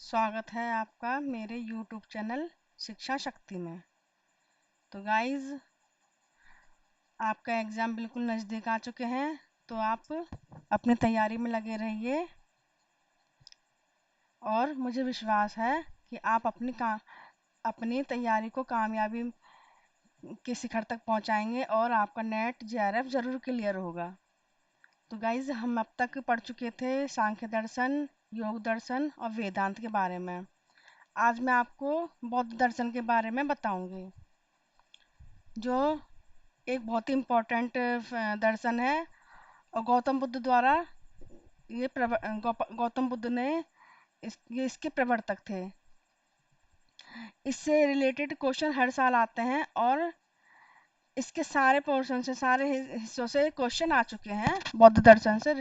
स्वागत है आपका मेरे YouTube चैनल शिक्षा शक्ति में। तो गाइस, आपका एग्ज़ाम बिल्कुल नज़दीक आ चुके हैं, तो आप अपनी तैयारी में लगे रहिए और मुझे विश्वास है कि आप अपनी तैयारी को कामयाबी के शिखर तक पहुंचाएंगे और आपका नेट जेआरएफ ज़रूर क्लियर होगा। तो गाइस, हम अब तक पढ़ चुके थे सांख्य दर्शन, योग दर्शन और वेदांत के बारे में। आज मैं आपको बौद्ध दर्शन के बारे में बताऊंगी, जो एक बहुत ही इम्पोर्टेंट दर्शन है और गौतम बुद्ध द्वारा गौतम बुद्ध ने ये इसके प्रवर्तक थे। इससे रिलेटेड क्वेश्चन हर साल आते हैं और इसके सारे पोर्शन से, सारे हिस्सों से क्वेश्चन आ चुके हैं। बौद्ध दर्शन से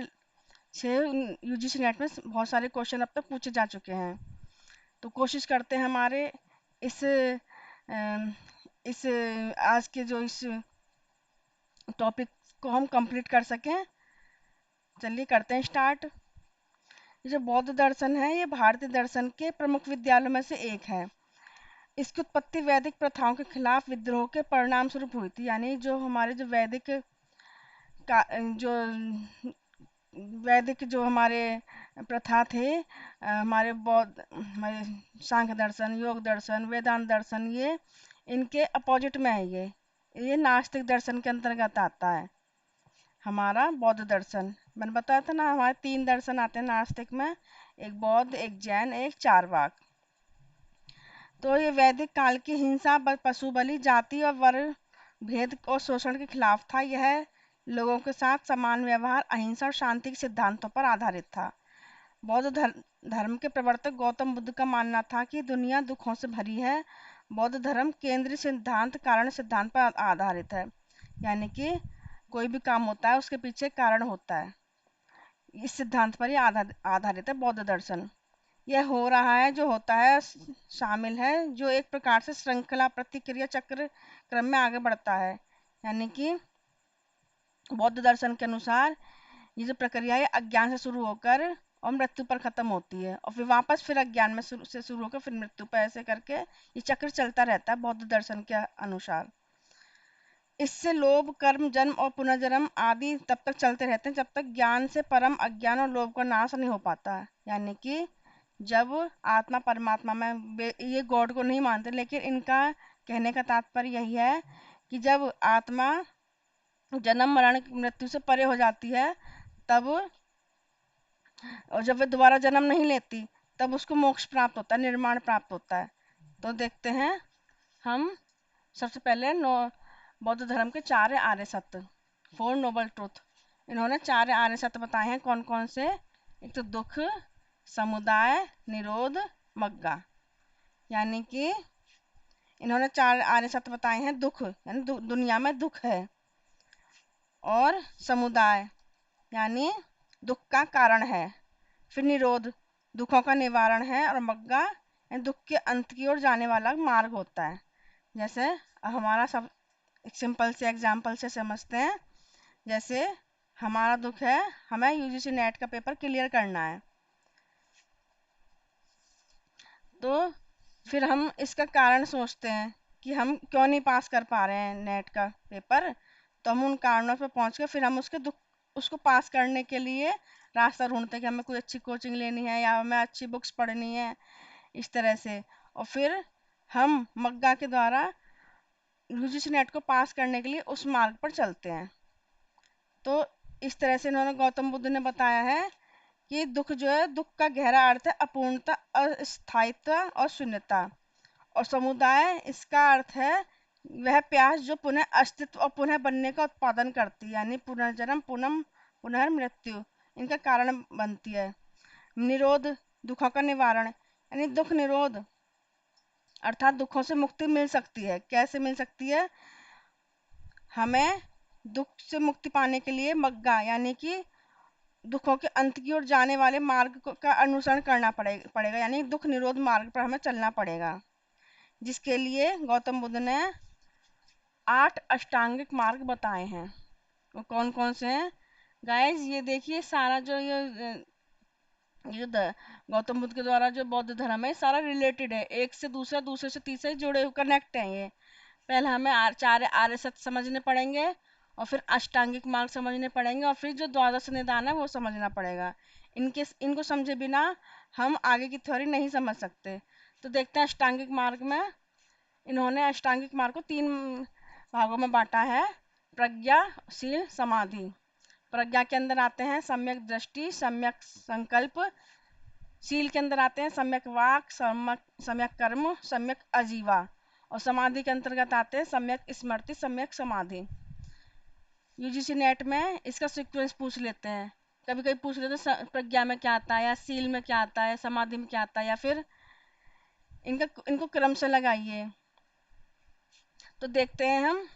यूजीसी नेट में बहुत सारे क्वेश्चन अब तक पूछे जा चुके हैं। तो कोशिश करते हैं हमारे इस अ, इस आज के जो इस टॉपिक को हम कंप्लीट कर सकें। चलिए करते हैं स्टार्ट। ये जो बौद्ध दर्शन है, ये भारतीय दर्शन के प्रमुख विद्यालयों में से एक है। इसकी उत्पत्ति वैदिक प्रथाओं के खिलाफ विद्रोह के परिणाम स्वरूप हुई थी। यानी जो हमारे जो का जो वैदिक जो हमारे प्रथा थे, हमारे बौद्ध, हमारे सांख्य दर्शन, योग दर्शन, वेदांत दर्शन, ये इनके अपोजिट में है। ये नास्तिक दर्शन के अंतर्गत आता है। हमारा बौद्ध दर्शन, मैंने बताया था ना, हमारे तीन दर्शन आते हैं नास्तिक में, एक बौद्ध, एक जैन, एक चारवाक। तो ये वैदिक काल की हिंसा, पशु बलि, जाति और वर्ग भेद और शोषण के खिलाफ था। यह लोगों के साथ समान व्यवहार, अहिंसा और शांति के सिद्धांतों पर आधारित था। बौद्ध धर्म के प्रवर्तक गौतम बुद्ध का मानना था कि दुनिया दुखों से भरी है। बौद्ध धर्म केंद्रीय सिद्धांत कारण सिद्धांत पर आधारित है। यानी कि कोई भी काम होता है उसके पीछे कारण होता है। इस सिद्धांत पर ही आधारित है बौद्ध दर्शन। यह हो रहा है, जो होता है शामिल है, जो एक प्रकार से श्रृंखला प्रतिक्रिया चक्र क्रम में आगे बढ़ता है। यानी कि बौद्ध दर्शन के अनुसार ये जो प्रक्रिया है अज्ञान से शुरू होकर और मृत्यु पर खत्म होती है, और फिर वापस फिर अज्ञान में शुरू होकर फिर मृत्यु पर, ऐसे करके ये चक्र चलता रहता है बौद्ध दर्शन के अनुसार। इससे लोभ, कर्म, जन्म और पुनर्जन्म आदि तब तक चलते रहते हैं जब तक ज्ञान से परम अज्ञान और लोभ का नाश नहीं हो पाता। यानी कि जब आत्मा परमात्मा में, ये गॉड को नहीं मानते, लेकिन इनका कहने का तात्पर्य यही है कि जब आत्मा जन्म मरण मृत्यु से परे हो जाती है, तब, और जब वे दोबारा जन्म नहीं लेती, तब उसको मोक्ष प्राप्त होता है, निर्माण प्राप्त होता है। तो देखते हैं हम सबसे पहले बौद्ध धर्म के चार आर्य सत्य, फोर नोबल ट्रूथ। इन्होंने चार आर्य सत्य बताए हैं। कौन कौन से? एक तो दुख, समुदाय, निरोध, मग्गा। यानी कि इन्होंने चार आर्य सत्य बताए हैं। दुख यानी दुनिया में दुख है, और समुदाय यानी दुख का कारण है, फिर निरोध दुखों का निवारण है, और मग्गा यानी दुख के अंत की ओर जाने वाला मार्ग होता है। जैसे हमारा सब एक सिंपल से एग्जांपल से समझते हैं। जैसे हमारा दुख है, हमें यूजीसी नेट का पेपर क्लियर करना है, तो फिर हम इसका कारण सोचते हैं कि हम क्यों नहीं पास कर पा रहे हैं नेट का पेपर। तो हम उन कारणों पर पहुंच के फिर हम उसको पास करने के लिए रास्ता ढूंढते हैं कि हमें कोई अच्छी कोचिंग लेनी है या हमें अच्छी बुक्स पढ़नी है, इस तरह से। और फिर हम मग्गा के द्वारा यूजीसी नेट को पास करने के लिए उस मार्ग पर चलते हैं। तो इस तरह से इन्होंने, गौतम बुद्ध ने बताया है कि दुख जो है, दुख का गहरा अर्थ है अपूर्णता, अस्थायित्व और शून्यता। और समुदाय, इसका अर्थ है वह प्यास जो पुनः अस्तित्व और पुनः बनने का उत्पादन करती है, यानी पुनर्जन्म, पुनर्मृत्यु इनका कारण बनती है। निरोध दुखों का निवारण, यानी दुख निरोध अर्थात दुखों से मुक्ति मिल सकती है। कैसे मिल सकती है? हमें दुख से मुक्ति पाने के लिए मग्गा यानी कि दुखों के अंत की ओर जाने वाले मार्ग का अनुसरण करना पड़ेगा, यानी दुख निरोध मार्ग पर हमें चलना पड़ेगा, जिसके लिए गौतम बुद्ध ने 8 अष्टांगिक मार्ग बताए हैं। वो कौन कौन से हैं गाइस? ये देखिए, सारा जो ये ये जो गौतम बुद्ध के द्वारा जो बौद्ध धर्म है ये सारा रिलेटेड है, एक से दूसरा, दूसरे से तीसरे जुड़े हुए कनेक्ट हैं ये। पहले हमें चार आर्य सत्य समझने पड़ेंगे, और फिर अष्टांगिक मार्ग समझने पड़ेंगे, और फिर जो द्वादश निदान है वो समझना पड़ेगा। इनको समझे बिना हम आगे की थ्योरी नहीं समझ सकते। तो देखते हैं अष्टांगिक मार्ग में, इन्होंने अष्टांगिक मार्ग को 3 भागों में बांटा है: प्रज्ञा, शील, समाधि। प्रज्ञा के अंदर आते हैं सम्यक दृष्टि, सम्यक संकल्प। शील के अंदर आते हैं सम्यक वाक, सम्यक कर्म, सम्यक आजीवा। और समाधि के अंतर्गत आते हैं सम्यक स्मृति, सम्यक समाधि। यूजीसी नेट में इसका सीक्वेंस पूछ लेते हैं, कभी कभी पूछ लेते हैं प्रज्ञा में क्या आता है, या शील में क्या आता है, समाधि में क्या आता है, या फिर इनको क्रम से लगाइए। तो देखते हैं हम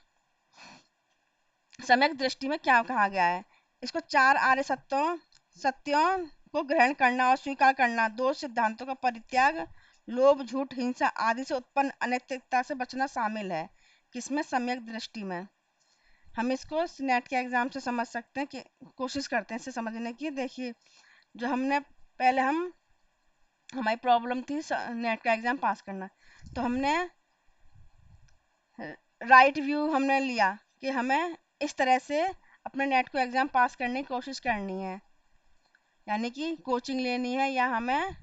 सम्यक दृष्टि में क्या कहा गया है। इसको 4 आर्य सत्यों को ग्रहण करना और स्वीकार करना, 2 सिद्धांतों का परित्याग, लोभ, झूठ, हिंसा आदि से उत्पन्न अनैतिकता से बचना शामिल है। किसमें? सम्यक दृष्टि में। हम इसको नेट के एग्जाम से समझ सकते हैं, कि कोशिश करते हैं इसे समझने की। देखिए, जो हमने पहले हमारी प्रॉब्लम थी नेट का एग्जाम पास करना, तो हमने राइट व्यू हमने लिया कि हमें इस तरह से अपने नेट को एग्ज़ाम पास करने की कोशिश करनी है, यानी कि कोचिंग लेनी है या हमें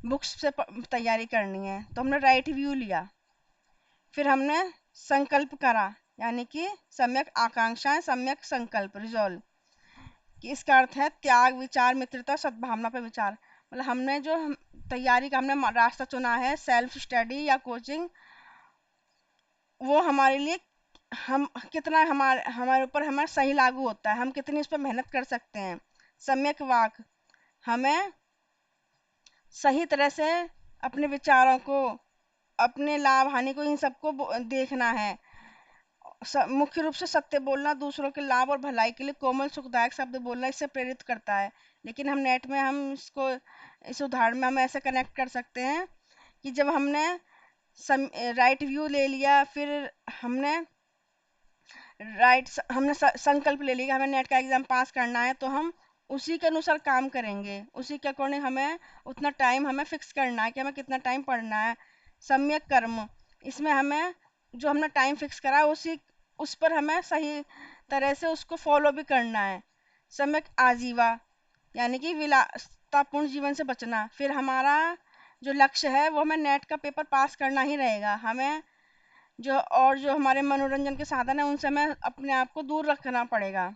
बुक्स से तैयारी करनी है। तो हमने राइट व्यू लिया, फिर हमने संकल्प करा, यानी कि सम्यक आकांक्षाएं, सम्यक संकल्प, रिजॉल्व, कि इसका अर्थ है त्याग, विचार, मित्रता, सद्भावना पर विचार। मतलब हमने जो तैयारी का हमने रास्ता चुना है, सेल्फ स्टडी या कोचिंग, वो हमारे लिए हम कितना हमारे हमारे ऊपर हमारा सही लागू होता है, हम कितनी उस पर मेहनत कर सकते हैं। सम्यक वाक, हमें सही तरह से अपने विचारों को, अपने लाभ हानि को, इन सबको देखना है। मुख्य रूप से सत्य बोलना, दूसरों के लाभ और भलाई के लिए कोमल सुखदायक शब्द बोलना इससे प्रेरित करता है। लेकिन हम नेट में हम इसको, इस उदाहरण में हम ऐसे कनेक्ट कर सकते हैं कि जब हमने राइट व्यू ले लिया, फिर हमने संकल्प ले लिया कि हमें नेट का एग्जाम पास करना है, तो हम उसी के अनुसार काम करेंगे, उसी के अकॉर्डिंग हमें उतना टाइम हमें फिक्स करना है कि हमें कितना टाइम पढ़ना है। सम्यक कर्म, इसमें हमें जो हमने टाइम फिक्स करा है उस पर हमें सही तरह से उसको फॉलो भी करना है। सम्यक आजीवा, यानी कि विलासितापूर्ण जीवन से बचना। फिर हमारा जो लक्ष्य है वो हमें नेट का पेपर पास करना ही रहेगा। हमें जो हमारे मनोरंजन के साधन है उनसे हमें अपने आप को दूर रखना पड़ेगा।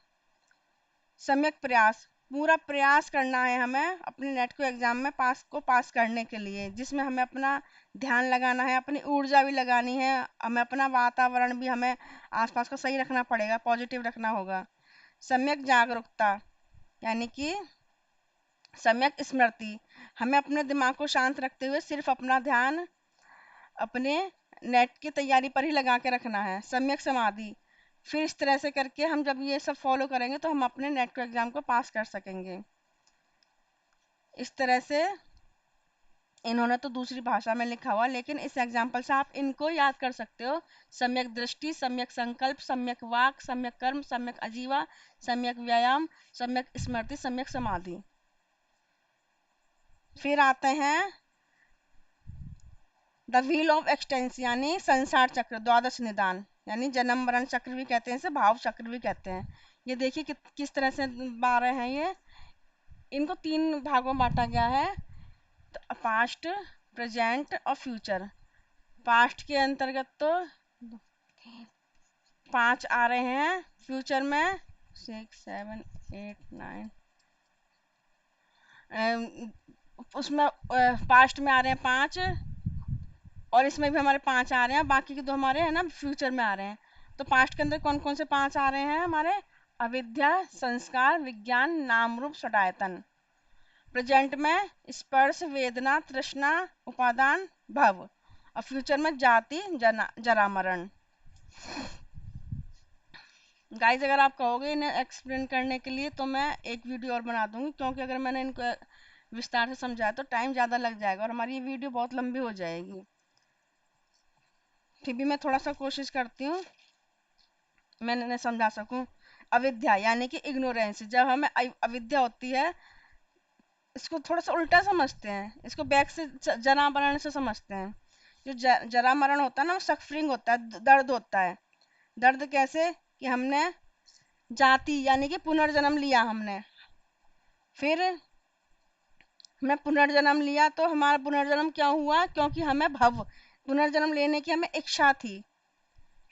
सम्यक प्रयास, पूरा प्रयास करना है हमें अपने नेट को एग्जाम में पास करने के लिए, जिसमें हमें अपना ध्यान लगाना है, अपनी ऊर्जा भी लगानी है, हमें अपना वातावरण भी हमें आसपास का सही रखना पड़ेगा, पॉजिटिव रखना होगा। सम्यक जागरूकता, यानी कि सम्यक स्मृति, हमें अपने दिमाग को शांत रखते हुए सिर्फ अपना ध्यान अपने नेट की तैयारी पर ही लगा के रखना है। सम्यक समाधि, फिर इस तरह से करके हम जब ये सब फॉलो करेंगे तो हम अपने नेट को एग्जाम को पास कर सकेंगे। इस तरह से इन्होंने तो दूसरी भाषा में लिखा हुआ, लेकिन इस एग्जाम्पल से आप इनको याद कर सकते हो: सम्यक दृष्टि, सम्यक संकल्प, सम्यक वाक, सम्यक कर्म, सम्यक आजीवा, सम्यक व्यायाम, सम्यक स्मृति, सम्यक समाधि। फिर आते हैं द व्हील ऑफ एक्सटेंस, यानी संसार चक्र, द्वादश निदान, यानी जन्म मरण चक्र भी कहते हैं, इसे भाव चक्र भी कहते हैं। ये देखिए किस तरह से 12 हैं ये। इनको 3 भागों में बांटा गया है: पास्ट, प्रेजेंट और फ्यूचर। पास्ट के अंतर्गत तो 5 आ रहे हैं, फ्यूचर में 6 7 8 9, उसमें पास्ट में आ रहे हैं 5, और इसमें भी हमारे 5 आ रहे हैं, बाकी के 2 हमारे है ना फ्यूचर में आ रहे हैं। तो पास्ट के अंदर कौन कौन से 5 आ रहे हैं हमारे? अविद्या, संस्कार, विज्ञान, नाम रूप, षडायतन। प्रेजेंट में स्पर्श, वेदना, तृष्णा, उपादान, भव। और फ्यूचर में जाति, जरा, मरण। गाइज, अगर आप कहोगे इन्हें एक्सप्लेन करने के लिए तो मैं एक वीडियो और बना दूंगी, क्योंकि अगर मैंने इनको विस्तार से समझाया तो टाइम ज़्यादा लग जाएगा और हमारी ये वीडियो बहुत लंबी हो जाएगी। फिर भी मैं थोड़ा सा कोशिश करती हूँ मैं समझा सकूं। अविद्या यानी कि इग्नोरेंस, जब हमें अविद्या होती है इसको थोड़ा सा उल्टा समझते हैं, इसको बैक से जरा मरण से समझते हैं। जो जरा मरण होता है ना, वो सफरिंग होता है, दर्द होता है। दर्द कैसे कि हमने जाति यानी कि पुनर्जन्म लिया हमने, फिर हमने पुनर्जन्म लिया तो हमारा पुनर्जन्म क्यों हुआ, क्योंकि हमें भव पुनर्जन्म लेने की हमें इच्छा थी।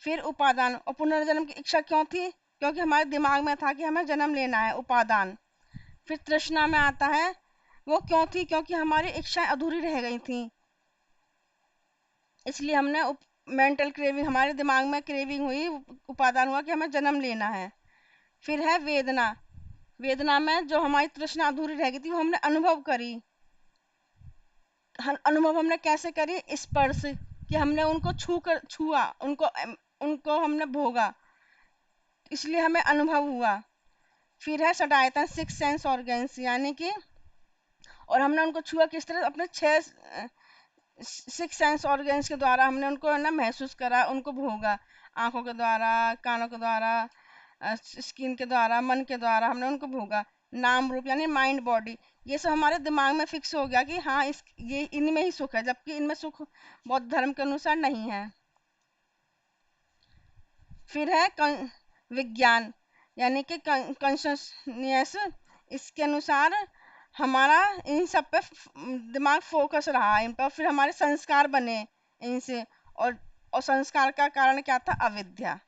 फिर उपादान, और पुनर्जन्म की इच्छा क्यों थी, क्योंकि हमारे दिमाग में था कि हमें जन्म लेना है, उपादान। फिर तृष्णा में आता है, वो क्यों थी, क्योंकि हमारी इच्छाएं अधूरी रह गई थी, इसलिए हमने मेंटल क्रेविंग, हमारे दिमाग में क्रेविंग हुई, उपादान हुआ कि हमें जन्म लेना है। फिर है वेदना, वेदना में जो हमारी तृष्णा अधूरी रह गई थी वो हमने अनुभव करी। अनुभव हमने कैसे करी, स्पर्श, कि हमने उनको छुआ, उनको हमने भोगा, इसलिए हमें अनुभव हुआ। फिर है सटायतन, सिक्स सेंस ऑर्गन्स, यानी कि और हमने उनको छुआ किस तरह, अपने छह सिक्स सेंस ऑर्गन्स के द्वारा हमने उनको है ना महसूस करा, उनको भोगा, आंखों के द्वारा, कानों के द्वारा, स्किन के द्वारा, मन के द्वारा हमने उनको भोगा। नाम रूप यानी माइंड बॉडी, ये सब हमारे दिमाग में फिक्स हो गया कि हाँ ये इनमें ही सुख है, जबकि इनमें सुख बौद्ध धर्म के अनुसार नहीं है। फिर है विज्ञान, यानी कि कॉन्शसनेस, इसके अनुसार हमारा इन सब पे दिमाग फोकस रहा, इन पर, फिर हमारे संस्कार बने इनसे, और संस्कार का कारण क्या था, अविद्या।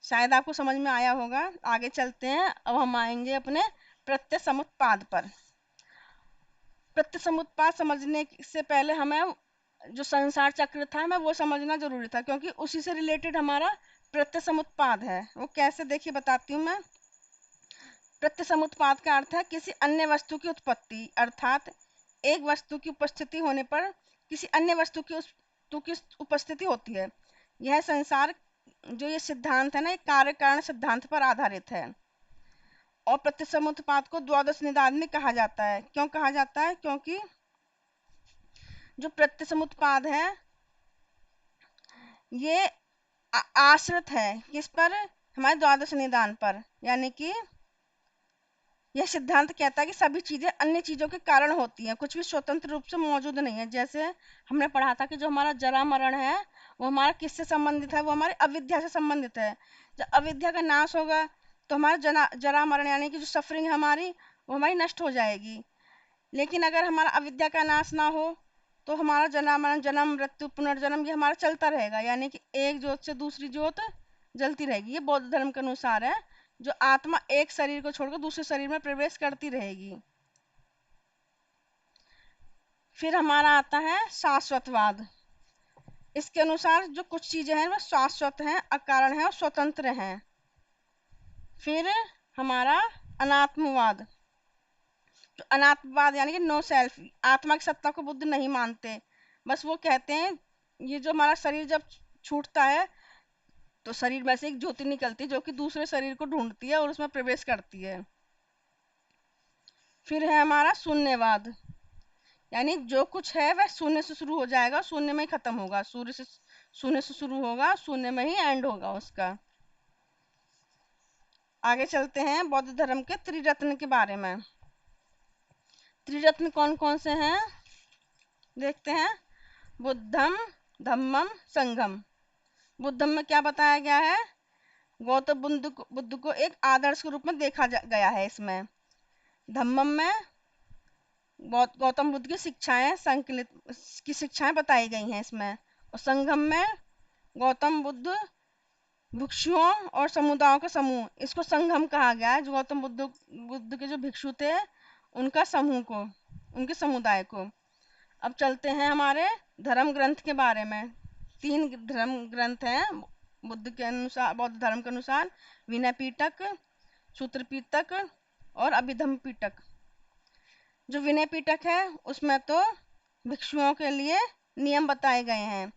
शायद आपको समझ में आया होगा। आगे चलते हैं, अब हम आएंगे अपने प्रत्यसमुत्पाद पर। प्रत्यसमुत्पाद समझने से पहले हमें जो संसार चक्र था हमें वो समझना जरूरी था, क्योंकि उसी से रिलेटेड हमारा प्रत्यसमुत्पाद है। वो कैसे, देखिए बताती हूँ मैं। प्रत्यसमुत्पाद का अर्थ है किसी अन्य वस्तु की उत्पत्ति, अर्थात एक वस्तु की उपस्थिति होने पर किसी अन्य वस्तु की उपस्थिति होती है। यह संसार, जो ये सिद्धांत है ना, ये कार्य कारण सिद्धांत पर आधारित है। और प्रत्यसमुत्पाद को द्वादश निदान कहा जाता है। क्यों कहा जाता है, क्योंकि जो प्रत्यसमुत्पाद है ये आश्रित है किस पर, हमारे द्वादश निदान पर। यानी कि यह सिद्धांत कहता है कि सभी चीजें अन्य चीजों के कारण होती हैं, कुछ भी स्वतंत्र रूप से मौजूद नहीं है। जैसे हमने पढ़ा था कि जो हमारा जरा मरण है वो हमारा किससे संबंधित है, वो हमारी अविद्या से संबंधित है। जब अविद्या का नाश होगा तो हमारा जरा मरण यानी कि जो सफरिंग है हमारी, वो हमारी नष्ट हो जाएगी। लेकिन अगर हमारा अविद्या का नाश ना हो तो हमारा जरा मरण, जन्म मृत्यु पुनर्जन्म, ये हमारा चलता रहेगा। यानी कि एक ज्योत से दूसरी ज्योत जलती रहेगी। ये बौद्ध धर्म के अनुसार है। जो आत्मा एक शरीर को छोड़कर दूसरे शरीर में प्रवेश करती रहेगी। फिर हमारा आता है शाश्वतवाद। इसके अनुसार जो कुछ चीजें हैं वह शाश्वत हैं, अकारण हैं और स्वतंत्र हैं। फिर हमारा अनात्मवाद। जो अनात्मवाद यानी कि नो सेल्फ, आत्मा की सत्ता को बुद्ध नहीं मानते। बस वो कहते हैं ये जो हमारा शरीर जब छूटता है तो शरीर में से एक ज्योति निकलती है जो कि दूसरे शरीर को ढूंढती है और उसमें प्रवेश करती है। फिर है हमारा शून्यवाद, यानी जो कुछ है वह शून्य से शुरू हो जाएगा, शून्य में ही खत्म होगा। शून्य से शुरू होगा, शून्य में ही एंड होगा उसका। आगे चलते हैं बौद्ध धर्म के त्रिरत्न के बारे में। त्रिरत्न कौन कौन से हैं देखते हैं। बुद्धम, धम्मम, संघम। बुद्धम में क्या बताया गया है, गौतम बुद्ध को एक आदर्श के रूप में देखा गया है इसमें। धम्मम में गौतम बुद्ध की शिक्षाएं संकलित की शिक्षाएं बताई गई हैं इसमें। और संगम में गौतम बुद्ध भिक्षुओं और समुदायों का समूह, इसको संगम कहा गया है। जो गौतम बुद्ध के जो भिक्षु थे उनका समूह को, उनके समुदाय को। अब चलते हैं हमारे धर्म ग्रंथ के बारे में। 3 धर्म ग्रंथ हैं बुद्ध के अनुसार, बौद्ध धर्म के अनुसार। विनय पिटक, सूत्र पिटक और अभिधम्म पिटक। जो विनय पिटक है उसमें तो भिक्षुओं के लिए नियम बताए गए हैं।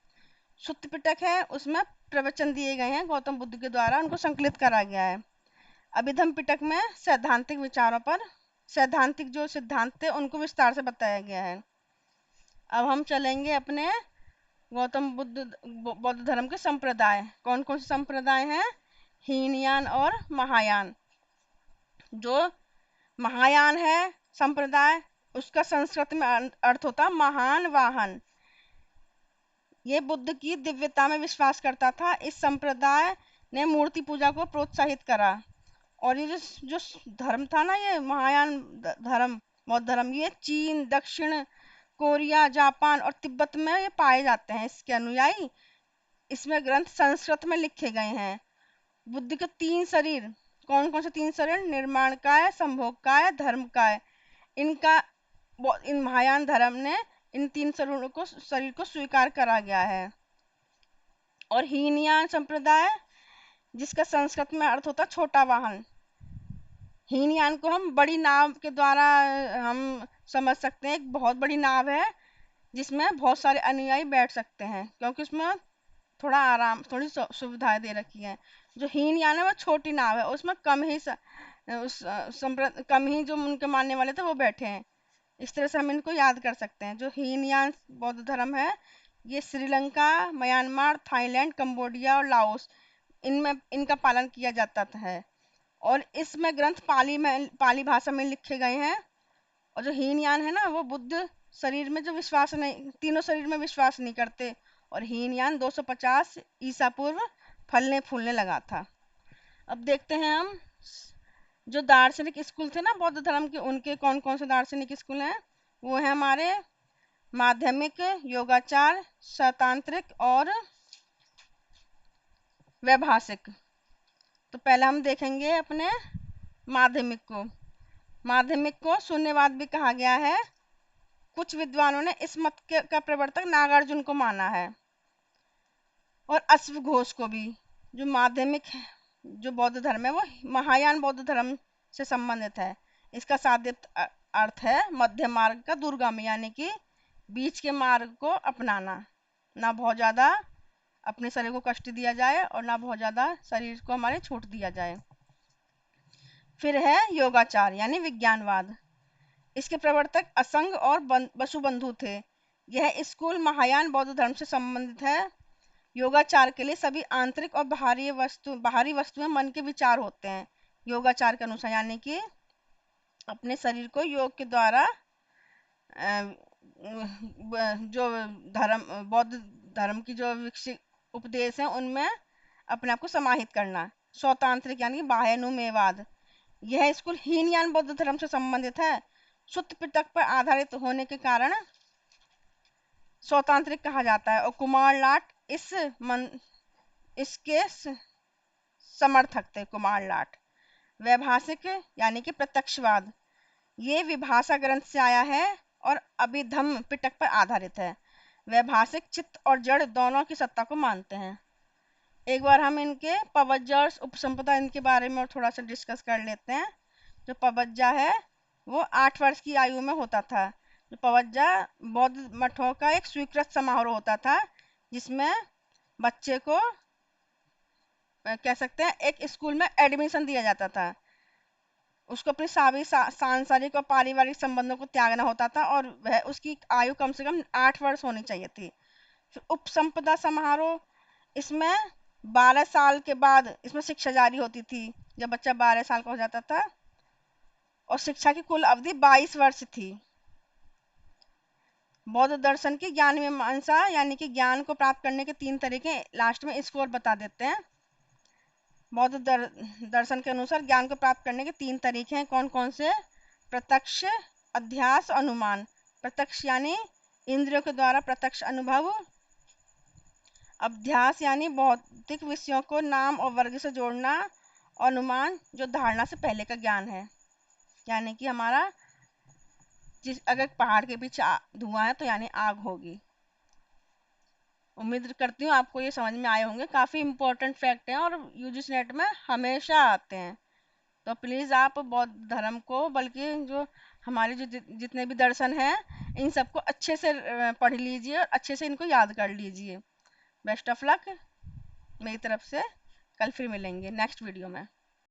सुत्त पिटक है उसमें प्रवचन दिए गए हैं गौतम बुद्ध के द्वारा, उनको संकलित करा गया है। अभिधम्म पिटक में सैद्धांतिक विचारों पर, सैद्धांतिक जो सिद्धांत थे उनको विस्तार से बताया गया है। अब हम चलेंगे अपने गौतम बुद्ध बौद्ध धर्म के संप्रदाय। कौन कौन से संप्रदाय हैं, हीनयान और महायान। जो महायान है संप्रदाय, उसका संस्कृत में अर्थ होता महान वाहन। ये बुद्ध की दिव्यता में विश्वास करता था। इस संप्रदाय ने मूर्ति पूजा को प्रोत्साहित करा। और ये जो धर्म था ना, ये महायान धर्म, बौद्ध धर्म, ये चीन, दक्षिण कोरिया, जापान और तिब्बत में ये पाए जाते हैं इसके अनुयायी। इसमें ग्रंथ संस्कृत में लिखे गए हैं। बुद्ध के 3 शरीर, कौन कौन से 3 शरीर? निर्माण काय, संभोग काय, धर्म काय। इनका इन महायान धर्म ने इन 3 शरीर को स्वीकार करा गया है। और हीनयान संप्रदाय, जिसका संस्कृत में अर्थ होता छोटा वाहन। हीनयान को हम बड़ी नाव के द्वारा हम समझ सकते हैं। एक बहुत बड़ी नाव है जिसमें बहुत सारे अनुयायी बैठ सकते हैं, क्योंकि उसमें थोड़ा आराम, थोड़ी सुविधाएं दे रखी हैं। जो हीनयान है वो छोटी नाव है, उसमें कम ही जो उनके मानने वाले थे वो बैठे हैं। इस तरह से हम इनको याद कर सकते हैं। जो हीनयान बौद्ध धर्म है, ये श्रीलंका, म्यांमार, थाईलैंड, कंबोडिया और लाओस, इनमें इनका पालन किया जाता है। और इसमें ग्रंथ पाली भाषा में लिखे गए हैं। और जो हीनयान है ना, वो बुद्ध शरीर में जो विश्वास नहीं, तीनों शरीर में विश्वास नहीं करते। और हीनयान 250 ईसा पूर्व फलने फूलने लगा था। अब देखते हैं हम जो दार्शनिक स्कूल थे ना बौद्ध धर्म के, उनके कौन कौन से दार्शनिक स्कूल हैं। वो है हमारे माध्यमिक, योगाचार, सैद्धांतिक और वैभाषिक। तो पहले हम देखेंगे अपने माध्यमिक को। माध्यमिक को शून्यवाद भी कहा गया है। कुछ विद्वानों ने इस मत का प्रवर्तक नागार्जुन को माना है, और अश्व घोष को भी। जो माध्यमिक है, जो बौद्ध धर्म है, वो महायान बौद्ध धर्म से संबंधित है। इसका शाब्दिक अर्थ है मध्य मार्ग का दूरगामी, यानी कि बीच के मार्ग को अपनाना। ना बहुत ज्यादा अपने शरीर को कष्ट दिया जाए और ना बहुत ज्यादा शरीर को हमारे छूट दिया जाए। फिर है योगाचार यानी विज्ञानवाद। इसके प्रवर्तक असंग और वसुबंधु थे। यह स्कूल महायान बौद्ध धर्म से संबंधित है। योगाचार के लिए सभी आंतरिक और बाहरी वस्तुएं मन के विचार होते हैं। योगाचार के अनुसार, यानी कि अपने शरीर को योग के द्वारा जो बौद्ध धर्म की जो विकसित उपदेश है उनमें अपने आप को समाहित करना। स्वतांत्रिक यानी बाह्यानुमेयवाद। यह स्कूल हीनयान बौद्ध धर्म से संबंधित है। शुद्ध पिटक पर आधारित होने के कारण स्वतांत्रिक कहा जाता है। और कुमार लाट इसके समर्थक थे। कुमार लाट। वैभाषिक यानी कि प्रत्यक्षवाद, ये विभाषा ग्रंथ से आया है और अभिधम्म पिटक पर आधारित है। वैभाषिक चित्त और जड़ दोनों की सत्ता को मानते हैं। एक बार हम इनके पवज्जा और उपसंपदा, इनके बारे में और थोड़ा सा डिस्कस कर लेते हैं। जो पवज्जा है वो 8 वर्ष की आयु में होता था। जो पवज्जा बौद्ध मठों का एक स्वीकृत समारोह होता था, जिसमें बच्चे को कह सकते हैं एक स्कूल में एडमिशन दिया जाता था। उसको अपनी सभी सांसारिक और पारिवारिक संबंधों को त्यागना होता था, और वह उसकी आयु कम से कम 8 वर्ष होनी चाहिए थी। फिर उपसंपदा समारोह, इसमें 12 साल के बाद इसमें शिक्षा जारी होती थी। जब बच्चा 12 साल का हो जाता था, और शिक्षा की कुल अवधि 22 वर्ष थी। बौद्ध दर्शन की ज्ञान मीमांसा यानी कि ज्ञान को प्राप्त करने के 3 तरीके लास्ट में इसको और बता देते हैं। बौद्ध दर्शन के अनुसार ज्ञान को प्राप्त करने के 3 तरीके हैं। कौन कौन से? प्रत्यक्ष, अध्यास, अनुमान। प्रत्यक्ष यानी इंद्रियों के द्वारा प्रत्यक्ष अनुभव। अभ्यास यानी भौतिक विषयों को नाम और वर्ग से जोड़ना। अनुमान जो धारणा से पहले का ज्ञान है, यानी कि हमारा अगर पहाड़ के पीछे धुआं है तो यानी आग होगी। उम्मीद करती हूँ आपको ये समझ में आए होंगे। काफ़ी इंपॉर्टेंट फैक्ट हैं और यूजीसी नेट में हमेशा आते हैं। तो प्लीज़ आप बौद्ध धर्म को, बल्कि जो हमारे जो जितने भी दर्शन हैं, इन सबको अच्छे से पढ़ लीजिए और अच्छे से इनको याद कर लीजिए। बेस्ट ऑफ लक मेरी तरफ से। कल फिर मिलेंगे नेक्स्ट वीडियो में।